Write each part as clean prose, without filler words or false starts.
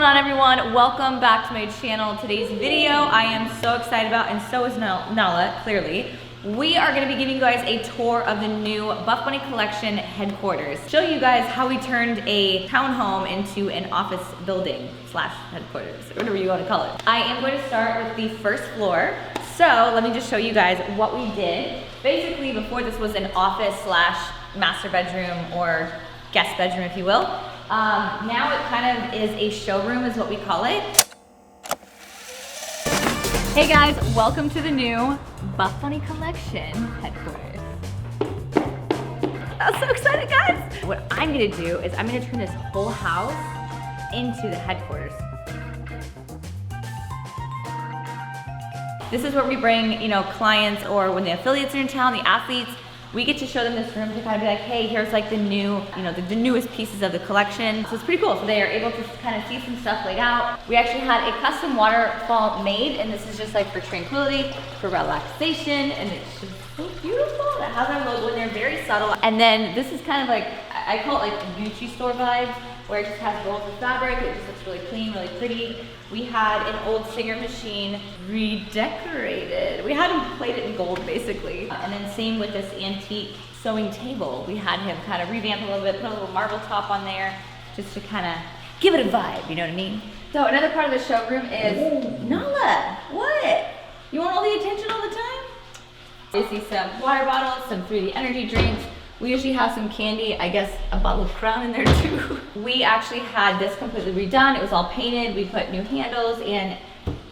going on, everyone? Welcome back to my channel. Today's video I am so excited about, and so is Nala, clearly. We are going to be giving you guys a tour of the new Buff Bunny Collection headquarters. Show you guys how we turned a townhome into an office building slash headquarters, whatever you want to call it. I am going to start with the first floor. So let me just show you guys what we did. Basically, before this was an office slash master bedroom or guest bedroom, if you will. Now it kind of is a showroom is what we call it. Hey guys, welcome to the new Buff Bunny Collection headquarters. I'm so excited, guys! What I'm gonna do is I'm gonna turn this whole house into the headquarters. This is where we bring, clients, or when the affiliates are in town, the athletes, we get to show them this room to kind of be like, hey, here's like the new, the newest pieces of the collection. So it's pretty cool. So they are able to kind of see some stuff laid out. We actually had a custom waterfall made, and this is just like for tranquility, for relaxation, and it's just so beautiful. It has our logo in there, very subtle. And then this is kind of like, I call it like Gucci store vibes, where it just has rolls of fabric. It just looks really clean, really pretty. We had an old Singer machine redecorated. We had him plate it in gold, basically. And then same with this antique sewing table. We had him kind of revamp a little bit, put a little marble top on there, just to kind of give it a vibe, you know what I mean? So another part of the showroom is, Nala, what? You want all the attention all the time? You see some water bottles, some 3D energy drinks. We usually have some candy, I guess a bottle of Crown in there too. We actually had this completely redone. It was all painted. We put new handles and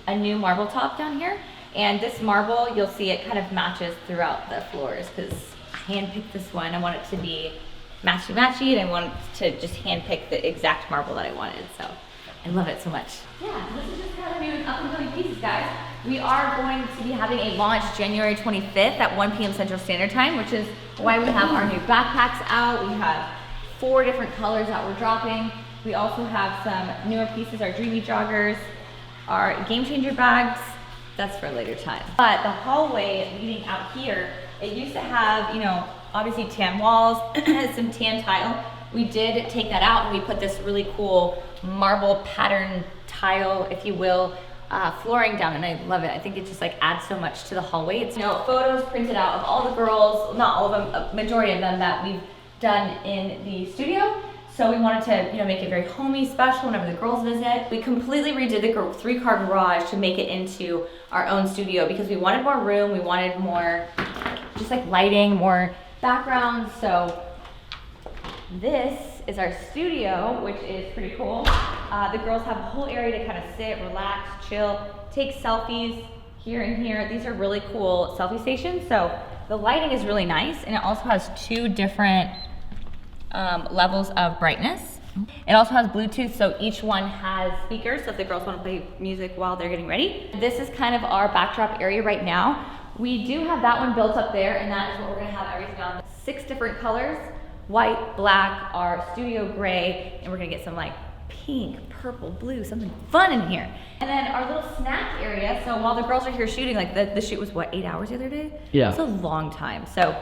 a new marble top down here. And this marble, you'll see it kind of matches throughout the floors because I handpicked this one. I want it to be matchy-matchy, and I wanted to just handpick the exact marble that I wanted. So I love it so much. Yeah, this is just kind of new and up and coming pieces, guys. We are going to be having a launch January 25th at 1 p.m. Central Standard Time, which is why we have our new backpacks out. We have 4 different colors that we're dropping. We also have some newer pieces, our Dreamy Joggers, our Game Changer bags. That's for a later time. But the hallway leading out here, it used to have, obviously tan walls, some tan tile. We did take that out and we put this really cool marble pattern tile, if you will, flooring down, and I love it. I think it just like adds so much to the hallway. It's photos printed out of all the girls, not all of them, a majority of them that we've done in the studio. So we wanted to make it very homey, special whenever the girls visit. We completely redid the 3-car garage to make it into our own studio because we wanted more room, we wanted more just like lighting, more background. So this is our studio, which is pretty cool. The girls have a whole area to kind of sit, relax, chill, take selfies here and here. These are really cool selfie stations. So the lighting is really nice, and it also has 2 different levels of brightness. It also has Bluetooth, so each one has speakers, so if the girls want to play music while they're getting ready. This is kind of our backdrop area right now. We do have that one built up there, and that is what we're going to have everything on. 6 different colors. White, black, our studio gray, and we're gonna get some like pink, purple, blue, something fun in here. And then our little snack area, so while the girls are here shooting, like the shoot was what, 8 hours the other day? Yeah. It's a long time. So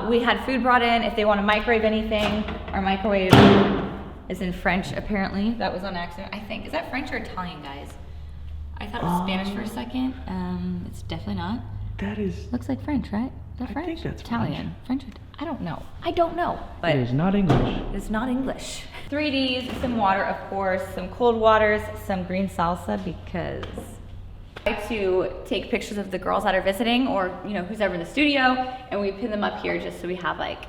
we had food brought in. If they want to microwave anything, our microwave is in French apparently. That was on accident, I think. Is that French or Italian, guys? I thought it was Spanish for a second. It's definitely not. That is... Looks like French, right? Is that French? I think that's Italian. French. I don't know. I don't know. But it is not English. It's not English. 3Ds, some water, of course, some cold waters, some green salsa, because I like to take pictures of the girls that are visiting, or who's ever in the studio, and we pin them up here just so we have like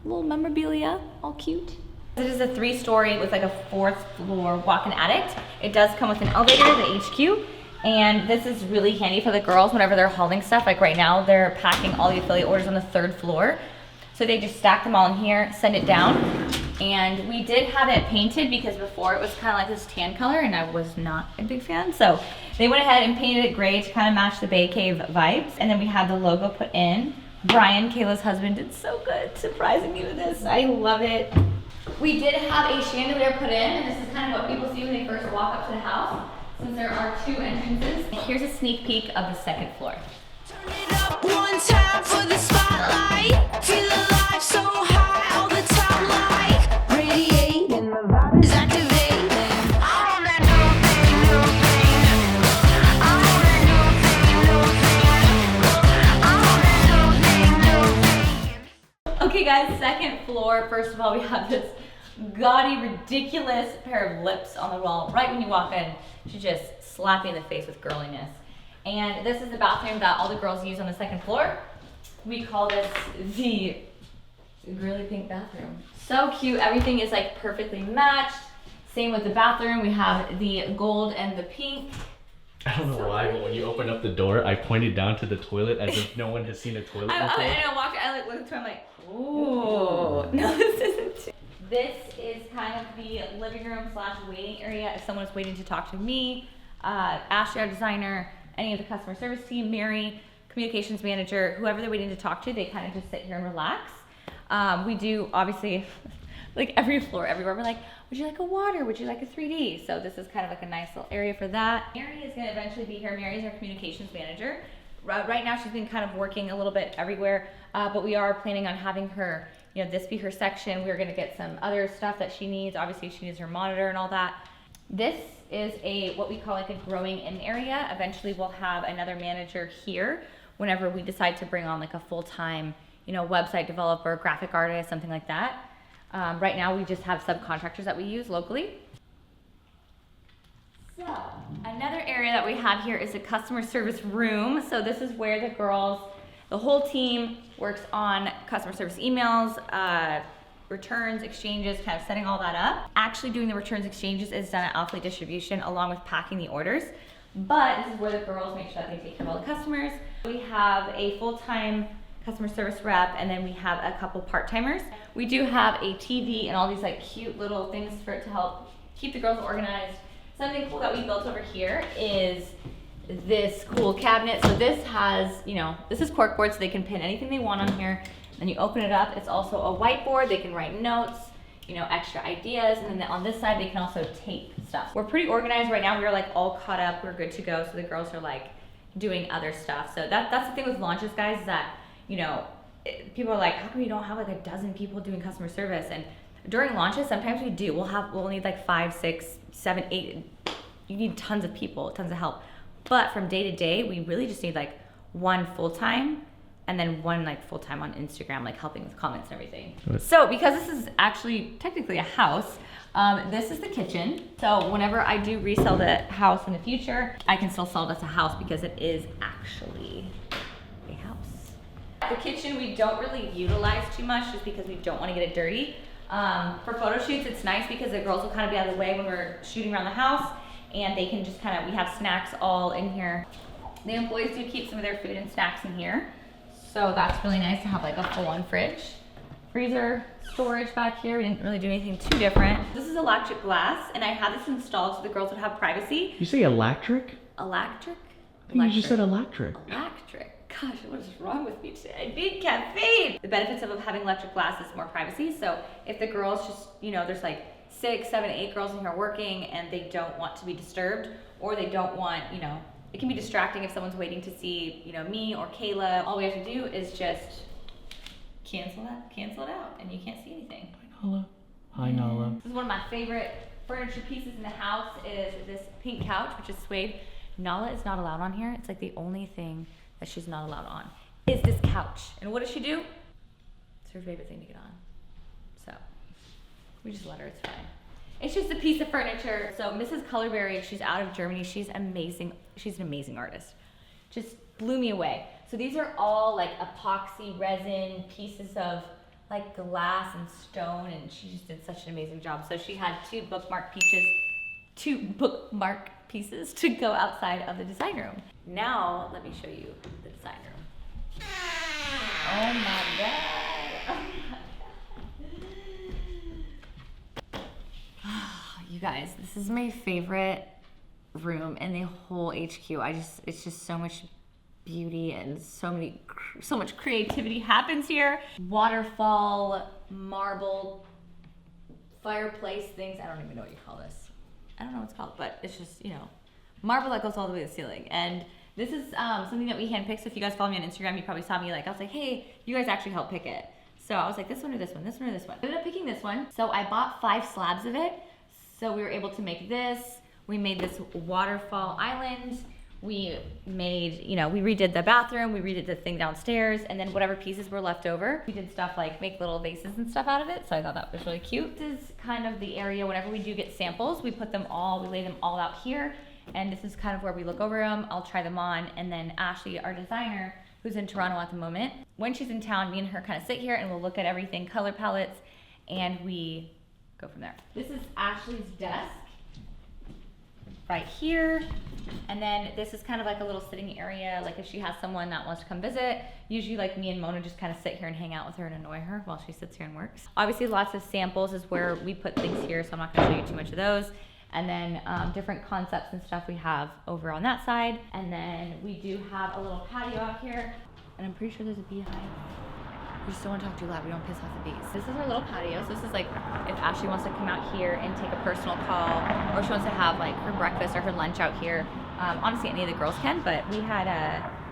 little memorabilia, all cute. It is a 3-story with like a 4th floor walk-in attic. It does come with an elevator, the HQ. And this is really handy for the girls whenever they're hauling stuff. Like right now, they're packing all the affiliate orders on the 3rd floor. So they just stack them all in here, send it down. And we did have it painted because before it was kind of like this tan color, and I was not a big fan. So they went ahead and painted it gray to kind of match the Bay Cave vibes. And then we had the logo put in. Brian, Kayla's husband, did so good surprising me with this. I love it. We did have a chandelier put in, and this is kind of what people see when they first walk up to the house. Since there are 2 entrances. Here's a sneak peek of the 2nd floor. Turn it up one time for the spotlight. Feel alive so high all the time, like radiating. The vibe is activating. Okay guys, second floor. First of all, we have this gaudy, ridiculous pair of lips on the wall. Right when you walk in, she just slap you in the face with girliness. And this is the bathroom that all the girls use on the second floor. We call this the girly pink bathroom. So cute, everything is like perfectly matched. Same with the bathroom, we have the gold and the pink. I don't know why, but when you opened up the door, I pointed down to the toilet as if no one has seen a toilet before. I like look at the toilet, I'm like, ooh. No, this isn't. This is kind of the living room / waiting area if someone is waiting to talk to me, Ashley, our designer, any of the customer service team, Mary, communications manager, whoever they're waiting to talk to, they kind of just sit here and relax. We do obviously, like every floor, everywhere, we're like, would you like a water? Would you like a 3D? So this is kind of like a nice little area for that. Mary is gonna eventually be here. Mary is our communications manager. Right now she's been kind of working a little bit everywhere, but we are planning on having her, you know, this be her section. We're gonna get some other stuff that she needs. Obviously she needs her monitor and all that. This is what we call like a growing in area. Eventually we'll have another manager here whenever we decide to bring on like a full-time, you know, website developer, graphic artist, something like that. Right now we just have subcontractors that we use locally. So another area that we have here is a customer service room. So this is where the girls, the whole team works on customer service emails, returns, exchanges, kind of setting all that up. Actually doing the returns exchanges is done at Alpha Distribution along with packing the orders. But this is where the girls make sure that they take care of all the customers. We have a full-time customer service rep, and then we have a couple part-timers. We do have a TV and all these like cute little things for it to help keep the girls organized. Something cool that we built over here is this cool cabinet. So this has, you know, this is corkboard, so they can pin anything they want on here. Then you open it up, it's also a whiteboard. They can write notes, you know, extra ideas. And then on this side, they can also tape stuff. We're pretty organized right now. We're like all caught up, we're good to go. So the girls are like doing other stuff. So that's the thing with launches, guys, is that, you know, people are like, how come you don't have like a dozen people doing customer service? And during launches, sometimes we do. We'll need like 5, 6, 7, 8. You need tons of people, tons of help. But from day to day, we really just need like one full-time and then one like full-time on Instagram, like helping with comments and everything. Right. So because this is actually technically a house, this is the kitchen. So whenever I do resell the house in the future, I can still sell it as a house because it is actually a house. The kitchen we don't really utilize too much just because we don't want to get it dirty. For photo shoots, it's nice because the girls will kind of be out of the way when we're shooting around the house, and they can just kind of, we have snacks all in here. The employees do keep some of their food and snacks in here. So that's really nice to have like a full-on fridge. Freezer storage back here. We didn't really do anything too different. This is electric glass, and I had this installed so the girls would have privacy. You say electric? Electric? I think you just said electric. Electric. Gosh, what is wrong with me today? I need caffeine. The benefits of having electric glass is more privacy. So if the girls just, you know, there's like 6, 7, 8 girls in here working and they don't want to be disturbed, or they don't want, you know, it can be distracting if someone's waiting to see, you know, me or Kayla. All we have to do is just cancel it out, and you can't see anything. Hi, Nala. Hi, Nala. This is one of my favorite furniture pieces in the house is this pink couch, which is suede. Nala is not allowed on here. It's like the only thing that she's not allowed on is this couch. And what does she do? It's her favorite thing to get on. So we just let her, it's fine. It's just a piece of furniture. So Mrs. Colorberry, she's out of Germany. She's amazing. She's an amazing artist. Just blew me away. So these are all like epoxy resin pieces of like glass and stone, and she just did such an amazing job. So she had 2 bookmark pieces to go outside of the design room. Now let me show you the design room. Oh my God. You guys, this is my favorite room in the whole HQ. It's just so much beauty and so much creativity happens here. Waterfall, marble, fireplace things. I don't even know what you call this. I don't know what it's called, but it's just, you know, marble that goes all the way to the ceiling. And this is something that we handpicked. So if you guys follow me on Instagram, you probably saw me like, I was like, hey, you guys actually helped pick it. So I was like, this one or this one, this one or this one. I ended up picking this one. So I bought 5 slabs of it. So we were able to make this. We made this waterfall island. we made, you know, we redid the bathroom, we redid the thing downstairs, and then whatever pieces were left over, we did stuff like make little vases and stuff out of it. So I thought that was really cute. This is kind of the area whenever we do get samples, we put them all, we lay them all out here. And this is kind of where we look over them. I'll try them on. And then Ashley, our designer, who's in Toronto at the moment, when she's in town, me and her kind of sit here and we'll look at everything, color palettes, and we go from there. This is Ashley's desk right here. And then this is kind of like a little sitting area, like if she has someone that wants to come visit. Usually like me and Mona just kind of sit here and hang out with her and annoy her while she sits here and works. Obviously lots of samples is where we put things here, so I'm not gonna show you too much of those. And then different concepts and stuff we have over on that side. And then we do have a little patio out here. And I'm pretty sure there's a beehive. We just don't want to talk too loud, we don't piss off the bees. This is our little patio. So this is like if Ashley wants to come out here and take a personal call, or she wants to have like her breakfast or her lunch out here. Honestly, any of the girls can, but we had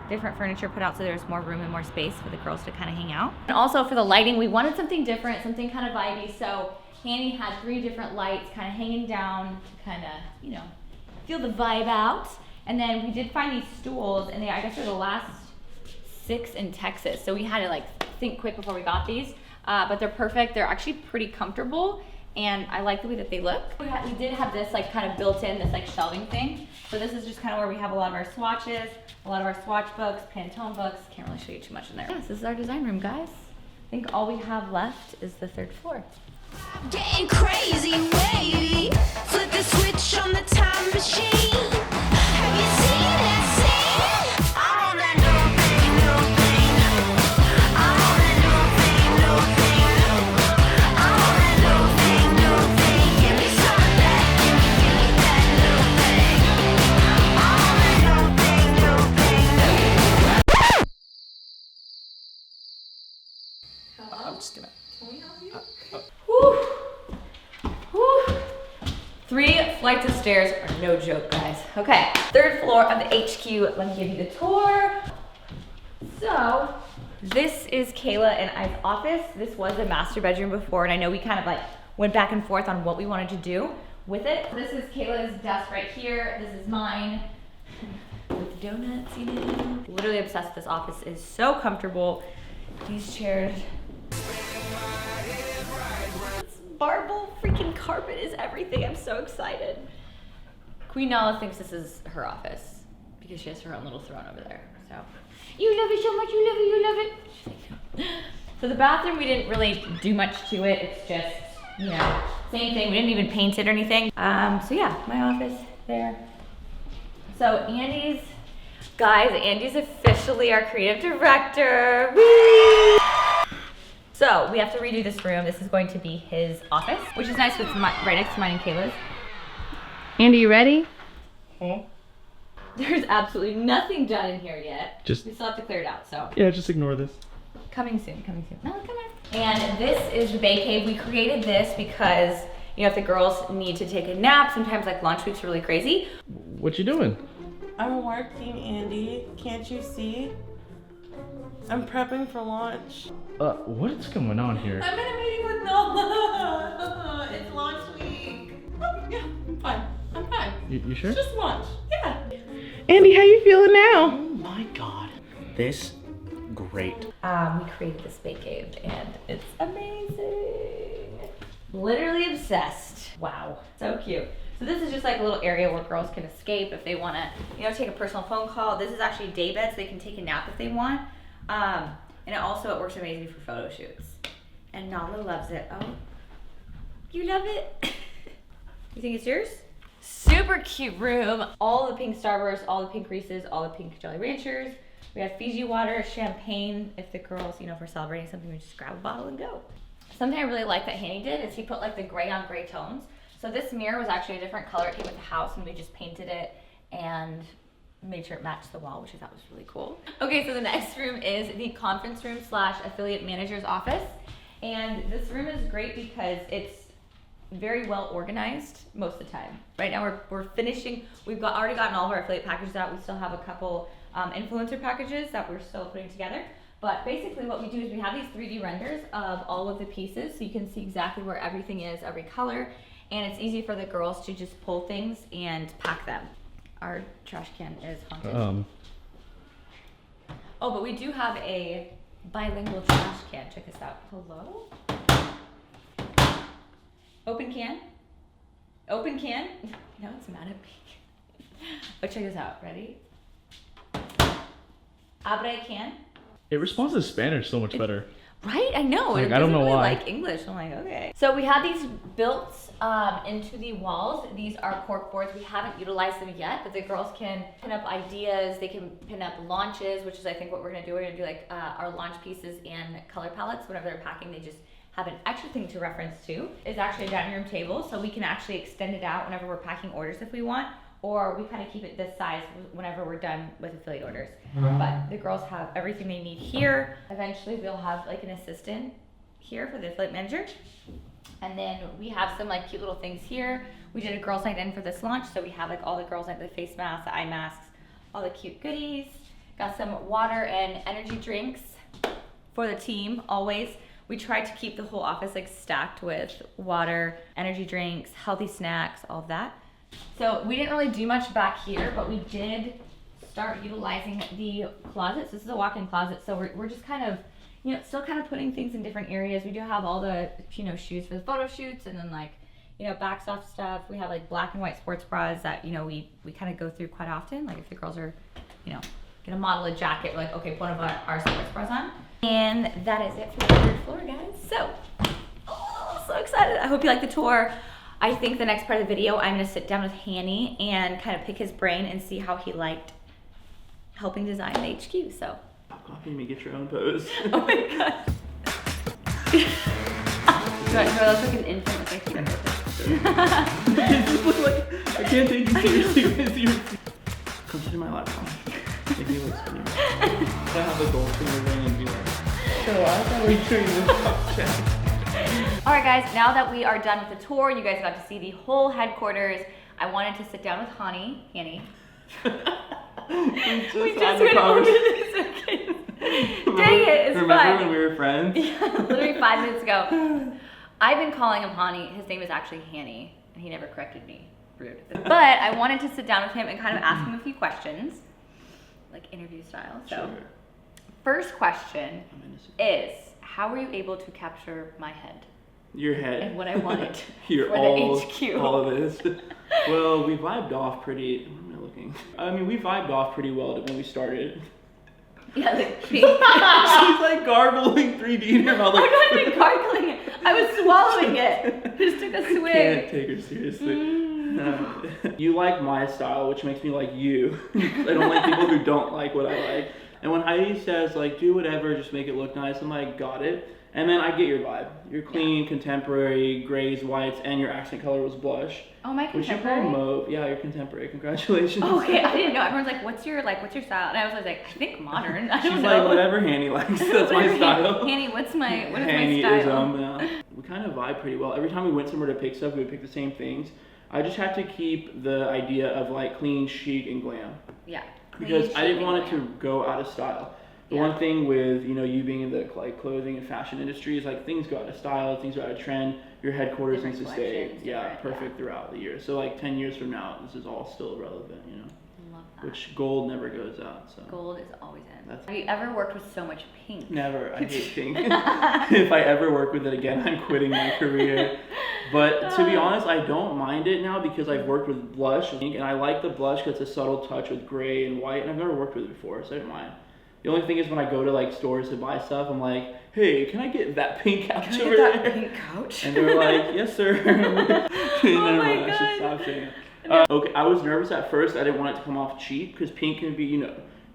different furniture put out so there's more room and more space for the girls to kind of hang out. And also for the lighting, we wanted something different, something kind of vibey. So Hani had 3 different lights kind of hanging down to kind of, you know, feel the vibe out. And then we did find these stools, and I guess they're the last 6 in Texas. So we had to like think quick before we got these, but they're perfect. They're actually pretty comfortable, and I like the way that they look. We did have this like kind of built in, this like shelving thing. So this is just kind of where we have a lot of our swatches, a lot of our swatch books, Pantone books. Can't really show you too much in there. Yes, this is our design room, guys. I think all we have left is the 3rd floor. Getting crazy, wavy. Flip the switch on the time machine. Have you seen that scene? I'm on that new thing. I'm on that new thing. I'm on that new thing. Give me some of that. Give me that new thing. I'm on that new thing. I'm just gonna. Can we help you? Whew. Whew. 3 flights of stairs are no joke, guys. Okay, 3rd floor of the HQ. Let me give you the tour. So, this is Kayla and I's office. This was a master bedroom before, and I know we kind of like went back and forth on what we wanted to do with it. This is Kayla's desk right here. This is mine with donuts, you know. Literally obsessed with this office. It is so comfortable. These chairs. Marble freaking carpet is everything. I'm so excited. Queen Nala thinks this is her office because she has her own little throne over there. So, you love it so much, you love it, you love it. She's like, so the bathroom, we didn't really do much to it. It's just, you know, same thing. We didn't even paint it or anything. So yeah, my office there. So Andy's officially our creative director. Whee! So we have to redo this room. This is going to be his office, which is nice. It's right next to mine and Kayla's. Andy, you ready? There's absolutely nothing done in here yet. We still have to clear it out, so. Yeah, just ignore this. Coming soon, coming soon. No, come on. And this is the Bay Cave. We created this because, you know, if the girls need to take a nap, sometimes like lunch week's really crazy. What you doing? I'm working, Andy. Can't you see? I'm prepping for lunch. What's going on here? I'm in a meeting with Noah. It's lunch week. Yeah, I'm fine. I'm fine. You sure? It's just lunch. Yeah. Andy, how you feeling now? Oh my god. This great. We created this Bay Cave and it's amazing. Literally obsessed. Wow, so cute. So this is just like a little area where girls can escape if they want to, you know, take a personal phone call. This is actually day bed, so they can take a nap if they want. And it works amazing for photo shoots. And Nala loves it. Oh, you love it? You think it's yours? Super cute room. All the pink Starburst, all the pink Reese's, all the pink Jolly Ranchers. We have Fiji water, champagne. If the girls, you know, if we're celebrating something, we just grab a bottle and go. Something I really like that Hani did is he put like the gray on gray tones. So this mirror was actually a different color. It came with the house and we just painted it and made sure it matched the wall, which I thought was really cool. Okay, so the next room is the conference room / affiliate manager's office. And this room is great because it's very well organized most of the time. Right now we're finishing, we've already gotten all of our affiliate packages out. We still have a couple influencer packages that we're still putting together. But basically what we do is we have these 3D renders of all of the pieces so you can see exactly where everything is, every color. And it's easy for the girls to just pull things and pack them. our trash can is haunted. Oh, but we do have a bilingual trash can. Check this out. Hello? Open can? Open can? No, it's mad at me. Oh, check this out. Ready? Abre can? It responds to Spanish so much better. Right? I know. Like, It I don't doesn't know really why. like English. I'm like, okay. So we have these built into the walls. These are cork boards. We haven't utilized them yet, but the girls can pin up ideas. They can pin up launches, which is I think what we're gonna do. We're gonna do like our launch pieces and color palettes. Whenever they're packing, they just have an extra thing to reference to. It's actually a dining room table, so we can actually extend it out whenever we're packing orders if we want, or we kind of keep it this size whenever we're done with affiliate orders. But the girls have everything they need here. Eventually we'll have like an assistant here for the affiliate manager. And then we have some like cute little things here. We did a girls night in for this launch, so we have like all the girls night, the face masks, the eye masks, all the cute goodies. Got some water and energy drinks for the team, always. We tried to keep the whole office like stacked with water, energy drinks, healthy snacks, all of that. So we didn't really do much back here, but we did start utilizing the closet. So this is a walk-in closet, so we're just kind of, still kind of putting things in different areas. We do have all the, shoes for the photo shoots, and then like, backstop stuff. We have like black and white sports bras that, we kind of go through quite often. Like if the girls are, gonna model a jacket, we're like, okay, put one of our sports bras on. And that is it for the third floor, guys. So, so excited. I hope you like the tour. I think the next part of the video, I'm gonna sit down with Hani and kind of pick his brain and see how he liked helping design the HQ, so. Stop copying me, get your own pose. Oh my god. Do I look like an infant with my feet under It looks like, I can't take you seriously. Come to my laptop. Make me look skinny. I have a gold finger ring and be like, so I thought we treated this top check. Alright guys, now that we are done with the tour, you guys got to see the whole headquarters. I wanted to sit down with Hani. We just went over this, okay. Dang it, it's Remember fine. when we were friends? Yeah, literally 5 minutes ago. I've been calling him Hani. His name is actually Hani, and he never corrected me. Rude. But I wanted to sit down with him and kind of ask him a few questions, like interview style. So, Sure. first question I'm innocent. is, how were you able to capture my head Your head. and what I wanted You're for all, the HQ? all of this. Well, we vibed off pretty. Where am I looking? I mean, we vibed off pretty well when we started. Yeah, like pink. She's like gargling 3D in her mouth. Like, I'm not even gargling it. I was swallowing it. Just took a can't swig. take her seriously. You like my style, which makes me like you. I don't like people who don't like what I like. And when Heidi says like, do whatever, just make it look nice, I'm like, got it. And then I get your vibe. You're clean, contemporary, grays, whites, and your accent color was blush. Oh, my Which you call contemporary? mauve. Yeah, you're contemporary. Congratulations. Oh, okay, I didn't know. Everyone's like, what's your style? And I was always like, I think modern. I don't She's know. like, whatever Hani likes. That's my Whatever, style. Hani, what is my style? Hani-ism, yeah. We kind of vibe pretty well. Every time we went somewhere to pick stuff, we would pick the same things. I just had to keep the idea of like clean, chic, and glam. Yeah. Because Clean, I didn't chic, want and it to glam. go out of style. The Yeah. one thing with you being in the like clothing and fashion industry is like things go out of style, things go out of trend. Your headquarters Different needs to stay collections, perfect throughout the year. So like 10 years from now, this is all still relevant, Love that. Which gold never goes out. So Gold is always in. That's- Have you ever worked with so much pink? never. I hate pink. If I ever work with it again, I'm quitting my career. But to be honest, I don't mind it now because I've worked with blush and I like the blush because it's a subtle touch with gray and white, and I've never worked with it before, so I don't mind. The only thing is when I go to like stores to buy stuff, I'm like, hey, can I get that pink couch over there? pink couch? And they're like, yes, sir. Never my mind, I God. should stop saying it. Okay, I was nervous at first. I didn't want it to come off cheap because pink can be,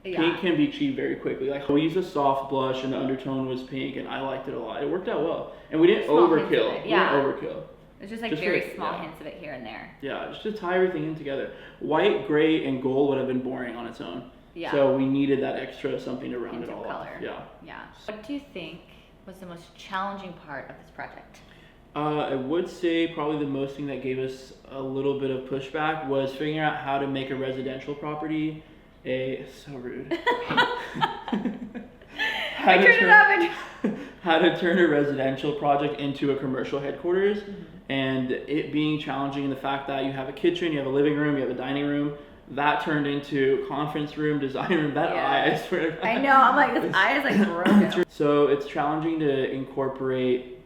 pink can be cheap very quickly. Like we used a soft blush and the undertone was pink, and I liked it a lot. It worked out well, and we didn't Small hints of overkill. it, yeah. We didn't overkill. It's just like Just very for- small yeah. hints of it here and there. Yeah, just to tie everything in together. White, gray, and gold would have been boring on its own. Yeah. So we needed that extra something to round Hint it of all color. off. Yeah. Yeah. What do you think was the most challenging part of this project? I would say probably the most thing that gave us a little bit of pushback was figuring out how to make a residential property so rude. How to turn a residential project into a commercial headquarters, and it being challenging in the fact that you have a kitchen, you have a living room, you have a dining room. That turned into conference room, design room. That Yeah. eye, I swear to God. I know. I'm like, this eye is like broken. So it's challenging to incorporate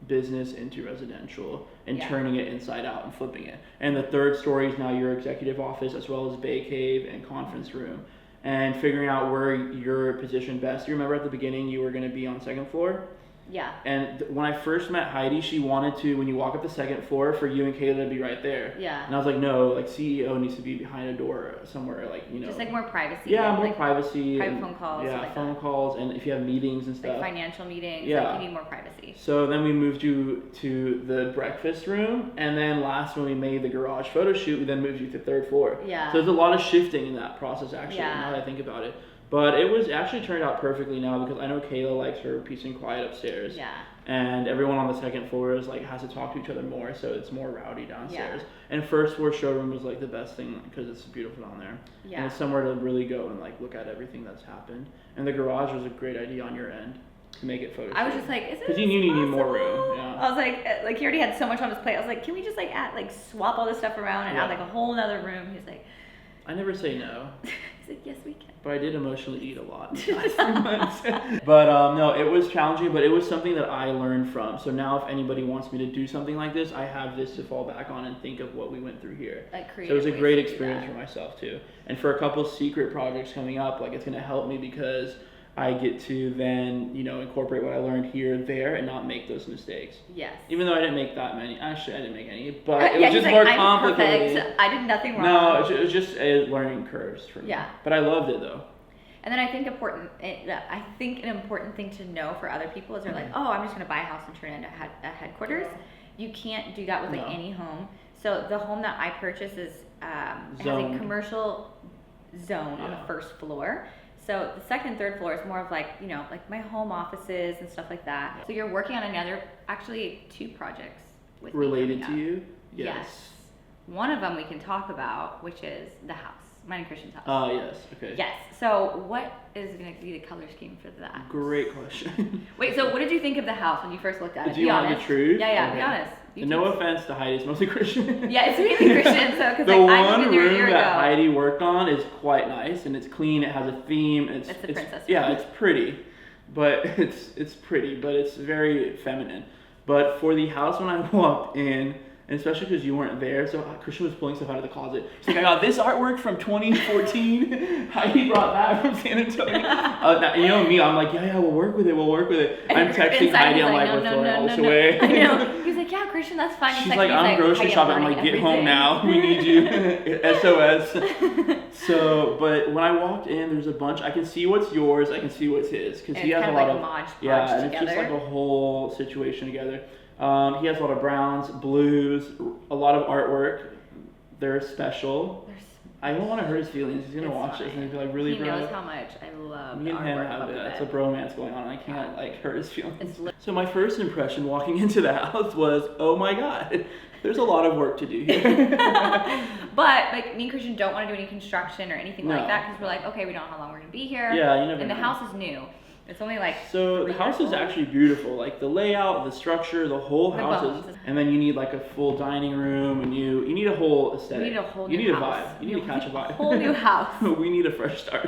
business into residential and Yeah. turning it inside out and flipping it. And the third story is now your executive office as well as bay cave and conference room. And figuring out where you're positioned best. You remember at the beginning you were going to be on second floor? Yeah. And when I first met Heidi, she wanted to, when you walk up the second floor, for you and Kayla to be right there. Yeah. And I was like, no, like CEO needs to be behind a door somewhere, like, you know. Just like more privacy. Yeah, and, more like, privacy. private and, phone calls, Yeah, stuff like phone calls, and if you have meetings and stuff. like financial meetings. Yeah. Like you need more privacy. So then we moved you to the breakfast room, and then last when we made the garage photo shoot, we then moved you to third floor. Yeah. So there's a lot of shifting in that process actually, Yeah. now that I think about it. But it was actually turned out perfectly now because I know Kayla likes her peace and quiet upstairs. Yeah. And everyone on the second floor is like has to talk to each other more, so it's more rowdy downstairs. Yeah. And first floor showroom was like the best thing because it's beautiful down there. Yeah. And it's somewhere to really go and like look at everything that's happened. And the garage was a great idea on your end to make it photo. I was just like, is it? Because you knew you need more possible? room. Yeah. I was like he already had so much on his plate. I was like, can we just like add, like swap all this stuff around and Yeah. add like a whole nother room? He's like, I never say no. he's like, yes, we can. But I did emotionally eat a lot in the last 3 months. But no, it was challenging, but it was something that I learned from. So now if anybody wants me to do something like this, I have this to fall back on and think of what we went through here. Like So it was a creative great ways to do experience that. for myself too. And for a couple secret projects coming up, like it's going to help me because I get to then, you know, incorporate what I learned here, there, and not make those mistakes. Yes. Even though I didn't make that many. Actually, I didn't make any, but it was yeah, just he's like, more I'm complicated. perfect. I did nothing wrong. No, it was just learning curves for me. Yeah. But I loved it though. And then I think I think an important thing to know for other people is they're like, oh, I'm just gonna buy a house and turn it into a headquarters. You can't do that with like No. any home. So the home that I purchased is it has a Zoned. commercial zone on the Yeah. first floor. So the second and third floor is more of like, you know, like my home offices and stuff like that. So you're working on actually 2 projects with me Related coming to up. you? Yes. One of them we can talk about, which is the house, mine and Christian's house. Yes. Okay. Yes. So what is going to be the color scheme for that? Great question. Wait, so what did you think of the house when you first looked at it? Do you Be want honest. the truth? Yeah, Okay. be honest. You And no can- offense to Heidi, it's mostly Christian. Yeah, it's mainly Christian, so because The like I one moved in there a room year that ago. Heidi worked on is quite nice and it's clean. It has a theme. It's the princess Yeah, room. it's pretty, but it's pretty, but it's very feminine. But for the house when I walked in, and especially because you weren't there, so Christian was pulling stuff out of the closet. She's like, I got this artwork from 2014. Heidi brought that from San Antonio. Now, you know me, I'm like, yeah, we'll work with it. And I'm texting inside Heidi, he's I'm like, no, we're no, throwing no, all no, this no. away. I know. He's like, yeah, Christian, that's fine. She's He's like, I'm grocery Heidi, shopping. I'm learning like, get everything. home now. We need you. SOS. So, but when I walked in, there's a bunch. I can see what's yours. I can see what's his because And he it's has a kind lot of of like Mod yeah, Podge and it's just like together. a whole situation together. He has a lot of browns, blues, a lot of artwork. They're special. I don't want to hurt his feelings. He's gonna It's watch this and fine. he'll be like, really, He bro? knows how much I love Me the and him artwork have above it. the It's a bed. bromance going on. I can't like hurt his feelings. It's li- So my first impression walking into the house was, oh my god, there's a lot of work to do here. But like me and Christian don't want to do any construction or anything No. like that because we're like, okay, we don't know how long we're gonna be here. Yeah, you never And the know. house is new. It's only like So 3 the house years is old. actually beautiful, like the layout, the structure, the whole The house bones. is, and then you need like a full dining room, and you need a whole aesthetic. You need a whole You new need house. a vibe. You need to catch a vibe. whole new house. We need a fresh start.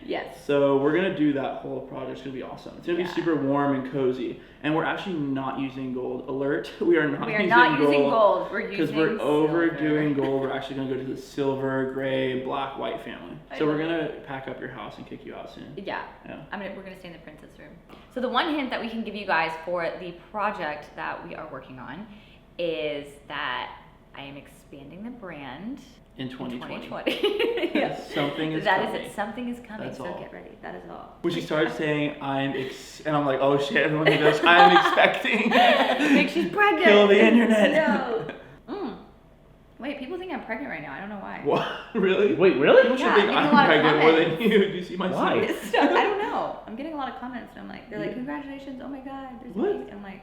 Yes. So we're gonna do that whole project. It's gonna be awesome. It's gonna Yeah. be super warm and cozy, and we're actually not using gold. Alert: we are not. We are not using gold. We're because using we're overdoing silver. gold. We're actually gonna go to the silver, gray, black, white family. I So we're love gonna pack up your house and kick you out soon. Yeah. Yeah. We're gonna stay in the princess room. So the one hint that we can give you guys for the project that we are working on is that I am expanding the brand In in 2020. 2020. Yes. Something is That coming. is it. Something is coming. That's so all. get ready. That is all. When she started saying, and I'm like, oh shit, everyone hears this. I'm expecting. Like she's pregnant. Kill the internet. No. Wait, people think I'm pregnant right now. I don't know why. What? Really? Wait, really? People should Yeah, think I'm getting a I'm lot of pregnant more than comments. you. Do you see my Why? son? So, I don't know. I'm getting a lot of comments, and I'm like, they're like, congratulations. Oh my god. There's a What? baby. I'm like,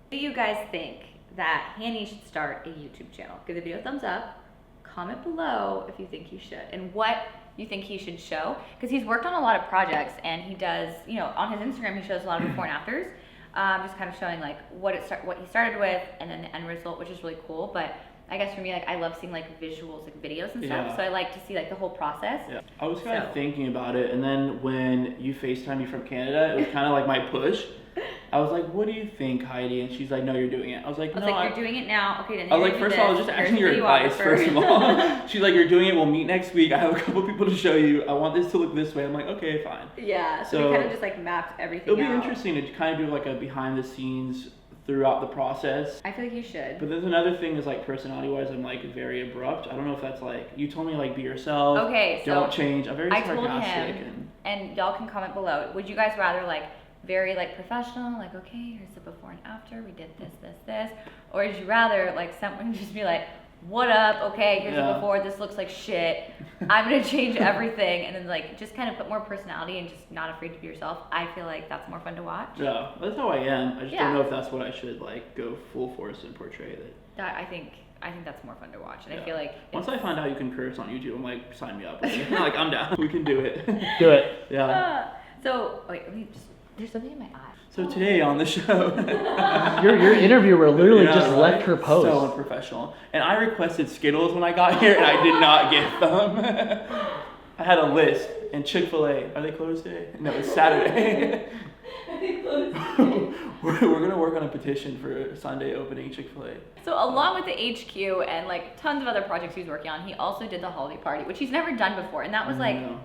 do you guys think that Hani should start a YouTube channel? Give the video a thumbs up. Comment below if you think he should and what you think he should show, because he's worked on a lot of projects and he does, you know, on his Instagram he shows a lot of before and afters, just kind of showing like what he started with and then the end result, which is really cool. But I guess for me, like I love seeing like visuals, like videos and stuff. Yeah. So I like to see like the whole process. Yeah. I was kind So- of thinking about it, and then when you FaceTime me from Canada, it was kind of like my push. I was like, what do you think, Heidi? And she's like, no, you're doing it. I was like, I was no, like, you're doing it now. Okay, then I was you're like, gonna first do of all, I was this. just Here's asking your the advice, videographer. first of all. She's like, you're doing it, we'll meet next week. I have a couple people to show you. I want this to look this way. I'm like, okay, fine. Yeah, so So- we kind of just like mapped everything It'll be out. interesting to kind of do like a behind the scenes throughout the process. I feel like you should. But there's another thing is like personality wise, I'm like very abrupt. I don't know if that's like, you told me like be yourself. Okay, so don't change. I'm very I told sarcastic. him, and y'all can comment below. Would you guys rather like very like professional, like okay, here's the before and after, we did this, or would you rather like someone just be like, what up? Okay, here's the Yeah. before. This looks like shit. I'm gonna change everything, and then like just kind of put more personality and just not afraid to be yourself. I feel like that's more fun to watch. Yeah, that's how I am. I just Yeah. don't know if that's what I should like go full force and portray it. That I think that's more fun to watch, and I Yeah. feel like Once I find out you can curse on YouTube, I'm like, sign me up. Like, I'm down. We can do it. Do it. Yeah. So wait, let me just. There's something in my eye. So today on the show, Your interviewer literally Yeah, just right? left her post. So unprofessional. And I requested Skittles when I got here, and I did not get them. I had a list. And Chick-fil-A, are they closed today? No, it's Saturday. we're gonna work on a petition for Sunday opening Chick-fil-A. So along with the HQ and like tons of other projects he's working on, he also did the holiday party, which he's never done before, and that was like No.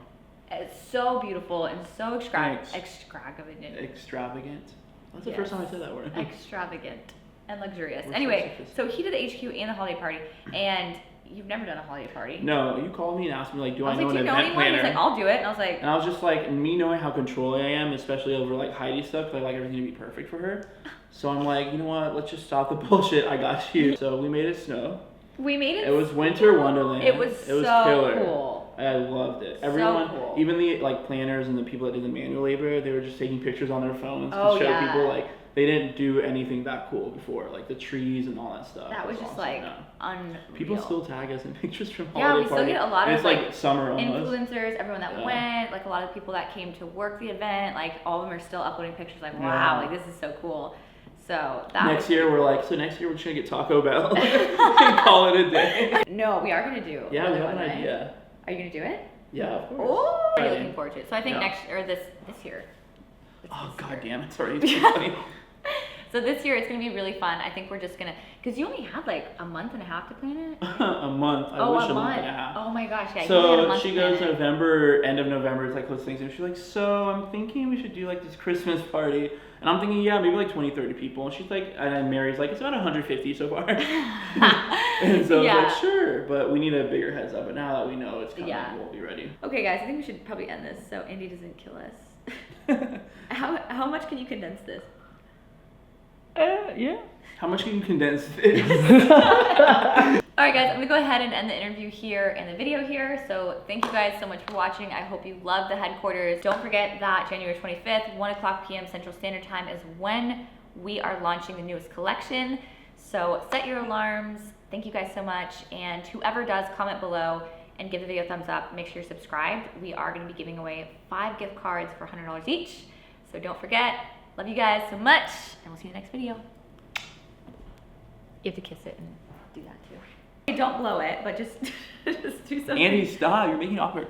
it's so beautiful and so Thanks. extravagant, Extravagant. That's the Yes. first time I said that word. extravagant, and luxurious. We're so Anyway, sophisticated. so he did the HQ and the holiday party, and you've never done a holiday party. No, you called me and asked me like, do I I, was know like, do an you know event anyone? planner? He's like, I'll do it, and I was like, And I was just like, me knowing how controlling I am, especially over like Heidi stuff, 'cause I like everything to be perfect for her. So I'm like, you know what? Let's just stop the bullshit. I got you. So we made it snow. we made it. It was winter wonderland. It was so killer. cool. I loved it. So Everyone, cool. even the like planners and the people that did the manual labor, they were just taking pictures on their phones Oh, to show yeah. people like they didn't do anything that cool before, like the trees and all that stuff. That was just awesome, like yeah. unreal. People still tag us in pictures from Yeah, holiday we still party. get a lot And of, it's like, like, summer almost. influencers, everyone that Yeah. went, like a lot of people that came to work the event, like all of them are still uploading pictures. Like, wow, Yeah. like this is so cool. So that Next was year we're like, so next year we're just gonna get Taco Bell and call it a day. No, we are gonna do. Yeah, we another have an one, right? idea. Are you gonna do it? Yeah, of course. Oh, I'm Friday. looking forward to it. So I think Yeah. next or this year. Oh This god year. damn, it's already too funny. So this year it's gonna be really fun. I think we're just gonna, cause you only had like a month and a half to plan it. A month. I wish a month and a half. Oh my gosh, yeah. you only had a So month she to plan goes it. November, end of November, it's like close to Thanksgiving. She's like, so I'm thinking we should do like this Christmas party. And I'm thinking, yeah, maybe like 20, 30 people. And she's like, and then Mary's like, it's about 150 so far. And so I Yeah. was like, sure, but we need a bigger heads up. But now that we know it's coming, Yeah. we'll be ready. Okay, guys, I think we should probably end this so Andy doesn't kill us. How much can you condense this? Yeah. How much can you condense this? All right, guys, I'm gonna go ahead and end the interview here and the video here. So thank you guys so much for watching. I hope you love the headquarters. Don't forget that January 25th, 1 o'clock p.m. Central Standard Time is when we are launching the newest collection. So set your alarms. Thank you guys so much. And whoever does, comment below and give the video a thumbs up. Make sure you're subscribed. We are gonna be giving away 5 gift cards for $100 each. So don't forget. Love you guys so much, and we'll see you in the next video. You have to kiss it and do that too. Don't blow it, but just do something. Andy, stop. You're making it awkward.